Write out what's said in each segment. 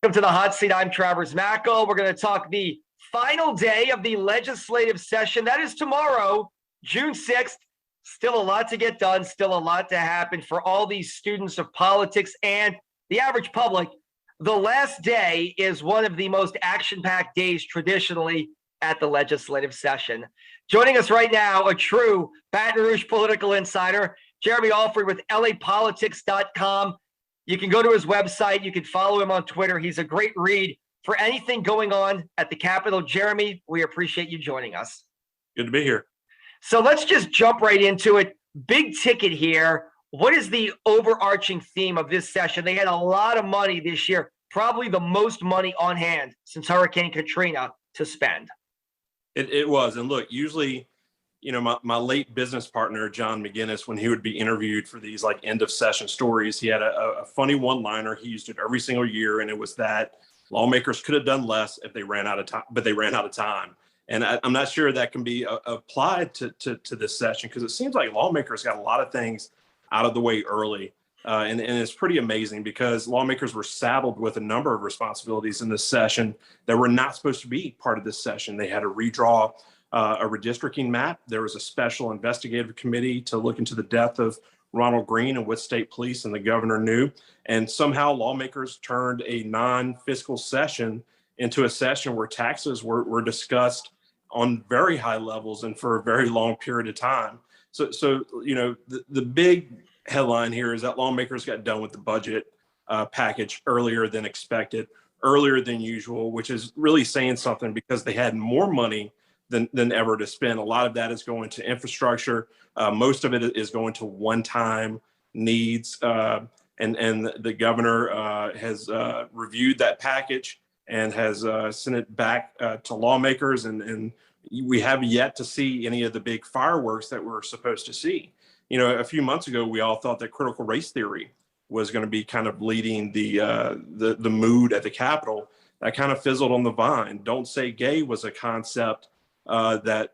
Welcome to the hot seat. I'm Travers Mackel. We're going to talk the final day of the legislative session. That is tomorrow, June 6th. Still a lot to get done, still a lot to happen for all these students of politics and the average public. The last day is one of the most action-packed days traditionally at the legislative session. Joining us right now, a true Baton Rouge political insider, Jeremy Alford with LAPolitics.com. You can go to his website. You can follow him on Twitter. He's a great read for anything going on at the Capitol. Jeremy, we appreciate you joining us. Good to be here. So let's just jump right into it. Big ticket here. What is the overarching theme of this session? They had a lot of money this year, probably the most money on hand since Hurricane Katrina to spend. It was. And look, usually, you know, my late business partner, John McGinnis, when he would be interviewed for these like end of session stories, he had a funny one-liner. He used it every single year. And it was that lawmakers could have done less if they ran out of time, but they ran out of time. And I'm not sure that can be applied to this session, because it seems like lawmakers got a lot of things out of the way early. And it's pretty amazing, because lawmakers were saddled with a number of responsibilities in this session that were not supposed to be part of this session. They had to redraw a redistricting map. There was a special investigative committee to look into the death of Ronald Greene and what state police and the governor knew. And somehow lawmakers turned a non-fiscal session into a session where taxes were discussed on very high levels and for a very long period of time. So you know, the big headline here is that lawmakers got done with the budget package earlier than expected, earlier than usual, which is really saying something, because they had more money than ever to spend. A lot of that is going to infrastructure. Most of it is going to one-time needs. And the governor has reviewed that package and has sent it back to lawmakers. And we have yet to see any of the big fireworks that we're supposed to see. You know, a few months ago, we all thought that critical race theory was going to be kind of leading the mood at the Capitol. That kind of fizzled on the vine. Don't Say Gay was a concept that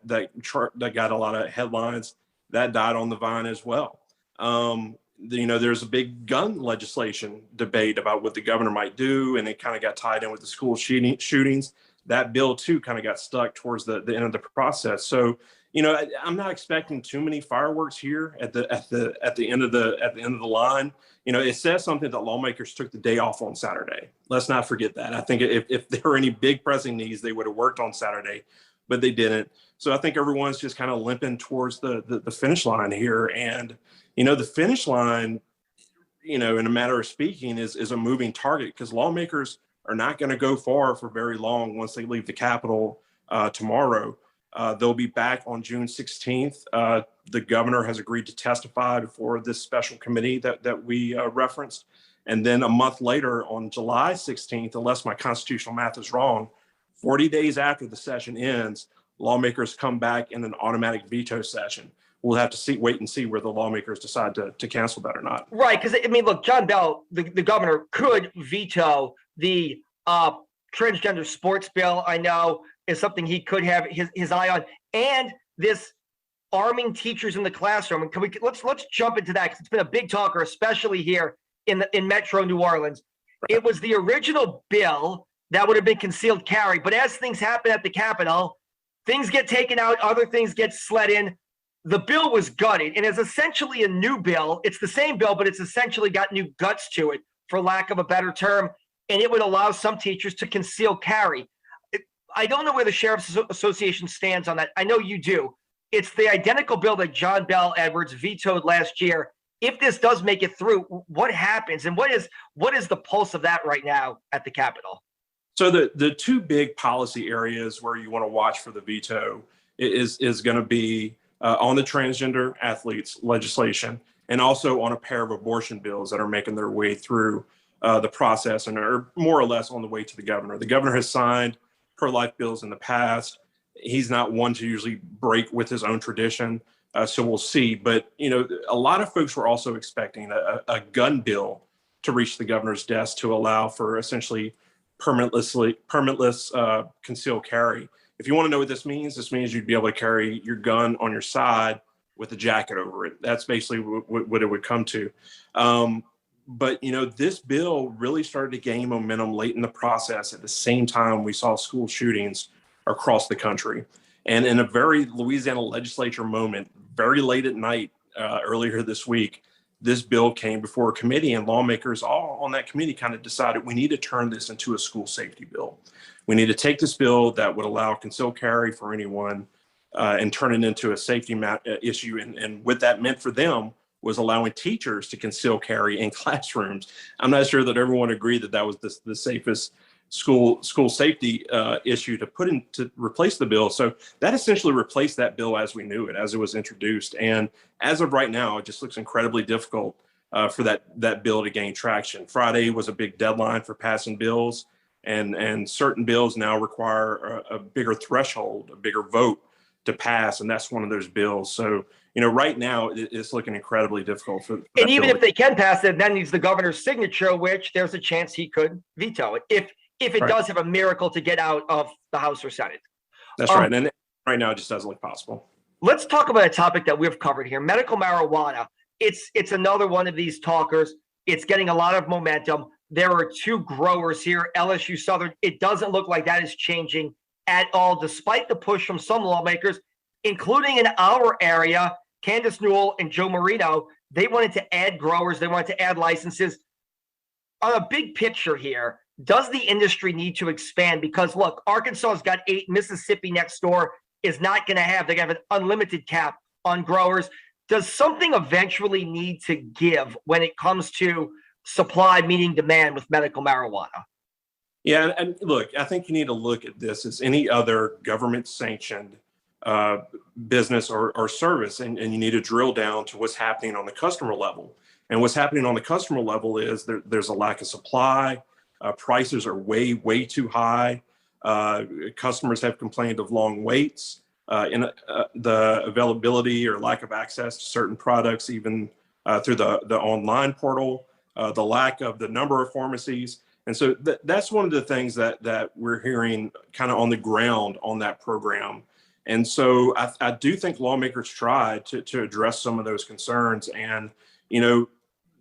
got a lot of headlines. That died on the vine as well. You know, there's a big gun legislation debate about what the governor might do, and it kind of got tied in with the school shootings. That bill too kind of got stuck towards the end of the process. So, you know, I'm not expecting too many fireworks here at the end of the line. You know, it says something that lawmakers took the day off on Saturday. Let's not forget that. I think if there were any big pressing needs, they would have worked on Saturday, but they didn't. So I think everyone's just kind of limping towards the finish line here. And, you know, the finish line, you know, in a matter of speaking, is a moving target, because lawmakers are not going to go far for very long once they leave the Capitol tomorrow. They'll be back on June 16th. The governor has agreed to testify before this special committee that we referenced. And then a month later, on July 16th, unless my constitutional math is wrong, 40 days after the session ends, lawmakers come back in an automatic veto session. We'll have to wait and see where the lawmakers decide to cancel that or not. Right, because, I mean, look, John Bell, the governor, could veto the transgender sports bill. I know is something he could have his eye on, and this arming teachers in the classroom. And let's jump into that, because it's been a big talker, especially here in Metro New Orleans. Right. It was the original bill that would have been concealed carry, but as things happen at the Capitol, things get taken out, other things get slid in. The bill was gutted, and is essentially a new bill. It's the same bill, but it's essentially got new guts to it, for lack of a better term, and it would allow some teachers to conceal carry. I don't know where the Sheriff's Association stands on that. I know you do. It's the identical bill that John Bell Edwards vetoed last year. If this does make it through, what happens, and what is the pulse of that right now at the Capitol? So the two big policy areas where you want to watch for the veto is going to be on the transgender athletes legislation, and also on a pair of abortion bills that are making their way through the process and are more or less on the way to the governor. The governor has signed pro-life bills in the past. He's not one to usually break with his own tradition, so we'll see. But, you know, a lot of folks were also expecting a gun bill to reach the governor's desk to allow for essentially permitless concealed carry. If you want to know what this means you'd be able to carry your gun on your side with a jacket over it. That's basically what it would come to. but this bill really started to gain momentum late in the process. At the same time, we saw school shootings across the country, and in a very Louisiana legislature moment, very late at night earlier this week, this bill came before a committee, and lawmakers all on that committee kind of decided we need to turn this into a school safety bill. We need to take this bill that would allow concealed carry for anyone and turn it into a safety issue. And what that meant for them was allowing teachers to conceal carry in classrooms. I'm not sure that everyone agreed that that was the safest school safety issue to put in to replace the bill. So that essentially replaced that bill as we knew it, as it was introduced. And as of right now, it just looks incredibly difficult for that bill to gain traction. Friday was a big deadline for passing bills, and certain bills now require a bigger threshold, a bigger vote to pass, and that's one of those bills. So right now it's looking incredibly difficult for. And even if they can pass it, that needs the governor's signature, which there's a chance he could veto it if it does have a miracle to get out of the House or Senate. That's right. And right now it just doesn't look possible. Let's talk about a topic that we've covered here, medical marijuana. It's another one of these talkers. It's getting a lot of momentum. There are two growers here, LSU Southern. It doesn't look like that is changing at all, despite the push from some lawmakers, including in our area, Candace Newell and Joe Marino. They wanted to add growers. They wanted to add licenses. On a big picture here, does the industry need to expand? Because look, Arkansas has got 8. Mississippi next door is not going to have. They have an unlimited cap on growers. Does something eventually need to give when it comes to supply meeting demand with medical marijuana? Yeah, and look, I think you need to look at this as any other government-sanctioned business or service, and you need to drill down to what's happening on the customer level. And what's happening on the customer level is there's a lack of supply. Prices are way too high. Customers have complained of long waits, in the availability or lack of access to certain products, even through the online portal, the lack of the number of pharmacies. And so that's one of the things that we're hearing kind of on the ground on that program. And so I do think lawmakers tried to address some of those concerns. And,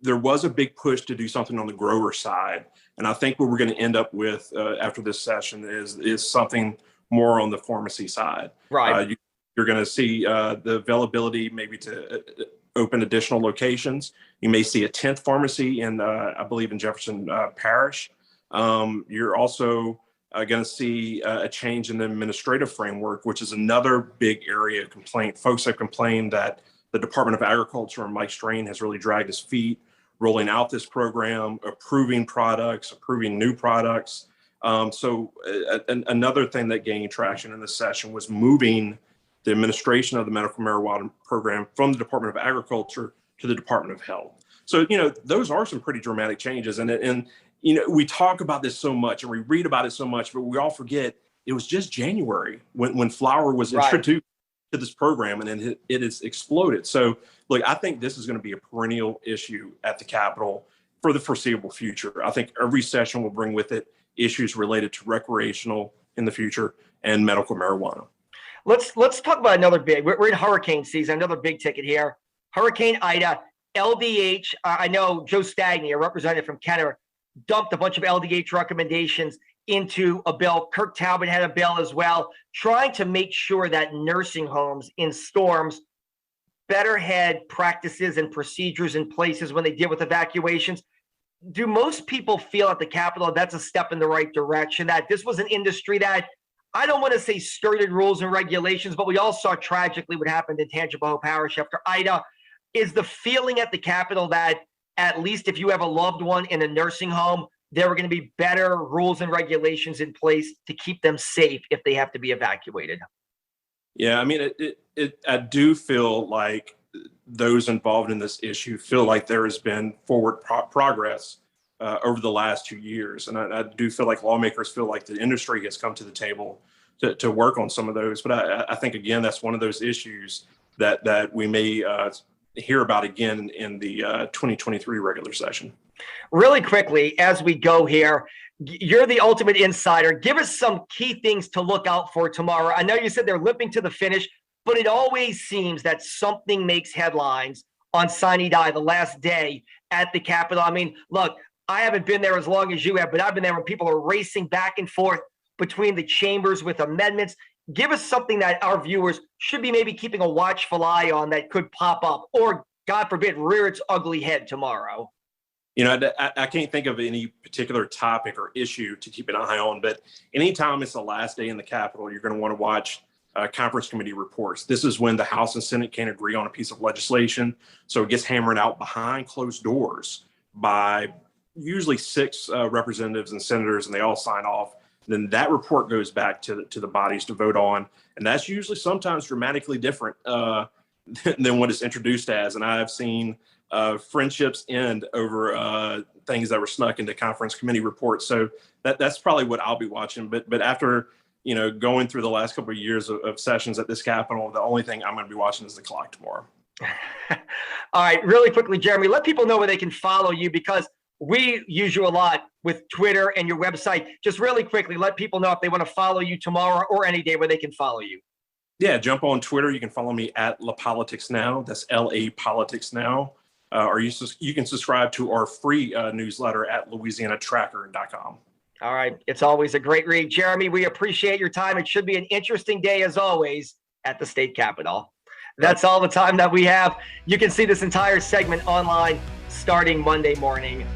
there was a big push to do something on the grower side. And I think what we're going to end up with after this session is something more on the pharmacy side. Right. You're going to see the availability maybe to open additional locations. You may see a 10th pharmacy in, I believe, in Jefferson Parish. You're also going to see a change in the administrative framework, which is another big area of complaint. Folks have complained that the Department of Agriculture and Mike Strain has really dragged his feet rolling out this program, approving products, approving new products. So another thing that gained traction in this session was moving the administration of the medical marijuana program from the Department of Agriculture to the Department of Health. So, those are some pretty dramatic changes. And we talk about this so much and we read about it so much, but we all forget it was just January when flour was introduced to this program, and then it has exploded. So look, I think this is going to be a perennial issue at the Capitol for the foreseeable future. I think every session will bring with it issues related to recreational in the future and medical marijuana. Let's talk about another big. We're in hurricane season. Another big ticket here. Hurricane Ida, LDH. I know Joe Stagney, a representative from Kenner, dumped a bunch of LDH recommendations into a bill. Kirk Talbot had a bill as well, trying to make sure that nursing homes in storms better had practices and procedures in places when they deal with evacuations. Do most people feel at the Capitol that's a step in the right direction, that this was an industry that, I don't want to say skirted rules and regulations, but we all saw tragically what happened in Tangipahoa Parish after Ida? Is the feeling at the Capitol that at least if you have a loved one in a nursing home, there are going to be better rules and regulations in place to keep them safe if they have to be evacuated? Yeah, I mean, I do feel like those involved in this issue feel like there has been forward progress over the last 2 years. And I do feel like lawmakers feel like the industry has come to the table to work on some of those. But I think, again, that's one of those issues that we may hear about again in the 2023 regular session. Really quickly, as we go here, you're the ultimate insider. Give us some key things to look out for tomorrow. I know you said they're limping to the finish, but it always seems that something makes headlines on Sine Die, the last day at the Capitol. I mean, look, I haven't been there as long as you have, but I've been there when people are racing back and forth between the chambers with amendments. Give us something that our viewers should be maybe keeping a watchful eye on that could pop up or, God forbid, rear its ugly head tomorrow. You know, I can't think of any particular topic or issue to keep an eye on, but anytime it's the last day in the Capitol, you're going to want to watch conference committee reports. This is when the House and Senate can't agree on a piece of legislation, so it gets hammered out behind closed doors by usually 6 representatives and senators, and they all sign off. Then that report goes back to the bodies to vote on, and that's usually sometimes dramatically different than what it's introduced as. And I've seen friendships end over things that were snuck into conference committee reports. So that's probably what I'll be watching. But after, you know, going through the last couple of years of sessions at this Capitol, the only thing I'm going to be watching is the clock tomorrow. All right, really quickly, Jeremy, let people know where they can follow you, because we use you a lot with Twitter and your website. Just really quickly, let people know if they want to follow you tomorrow or any day where they can follow you. Yeah, jump on Twitter. You can follow me at La Politics Now. That's LA Politics Now. Or you can subscribe to our free newsletter at LouisianaTracker.com. All right. It's always a great read. Jeremy, we appreciate your time. It should be an interesting day, as always, at the state capitol. That's all the time that we have. You can see this entire segment online starting Monday morning.